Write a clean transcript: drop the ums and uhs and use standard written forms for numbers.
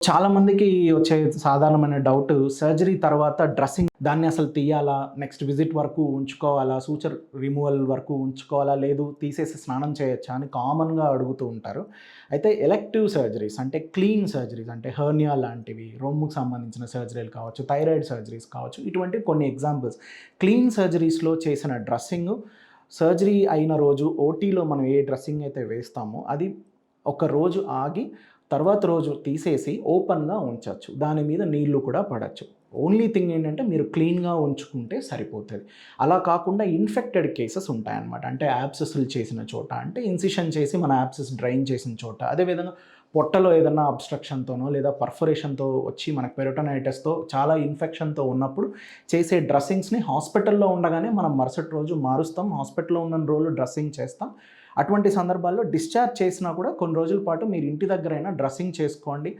చాలా మందికి వచ్చే సాధారణమైన డౌట్ సర్జరీ తర్వాత డ్రెస్సింగ్ దాన్ని అసలు తీయాలా? నెక్స్ట్ విజిట్ వరకు ఉంచుకోవాలా? సూచర్ రిమూవల్ వరకు ఉంచుకోవాలా? లేదు తీసేసి స్నానం చేయొచ్చా? అని కామన్‌గా అడుగుతూ ఉంటారు. అయితే ఎలెక్టివ్ సర్జరీస్ అంటే క్లీన్ సర్జరీస్ అంటే హెర్నియా లాంటివి, రొమ్ముకు సంబంధించిన సర్జరీలు కావచ్చు, థైరాయిడ్ సర్జరీస్ కావచ్చు. ఇటువంటి కొన్ని ఎగ్జాంపుల్స్. క్లీన్ సర్జరీస్‌లో చేసిన డ్రెస్సింగు సర్జరీ అయిన రోజు ఓటీలో మనం ఏ డ్రెస్సింగ్ అయితే వేస్తామో అది ఒక రోజు ఆగి తర్వాత రోజు తీసేసి ఓపెన్‌గా ఉంచొచ్చు. దాని మీద నీళ్లు కూడా పడొచ్చు. ఓన్లీ థింగ్ ఏంటంటే మీరు క్లీన్‌గా ఉంచుకుంటే సరిపోతది. అలా కాకుండా ఇన్ఫెక్టెడ్ కేసెస్ ఉంటాయన్నమాట. అంటే యాబ్సెస్‌లు చేసిన చోట అంటే ఇన్సిషన్ చేసి మన యాబ్సెస్ డ్రైన్ చేసిన చోట. అదేవిధంగా పొట్టలో ఏదన్నా అబ్‌స్ట్రక్షన్‌తోనో లేదా పర్ఫొరేషన్‌తో వచ్చి మనకు పెరిటోనైటిస్‌తో చాలా ఇన్ఫెక్షన్‌తో ఉన్నప్పుడు చేసే డ్రెస్సింగ్స్‌ని హాస్పిటల్‌లో ఉండగానే మనం మరుసటి రోజు మారుస్తాం. హాస్పిటల్‌లో ఉన్నన్ని రోజులు డ్రెస్సింగ్ చేస్తాం. అటువంటి సందర్భాల్లో డిశ్చార్జ్ చేసినా కూడా కొన్ని రోజుల పాటు మీరు ఇంటి దగ్గరైనా డ్రెస్సింగ్ చేసుకోండి.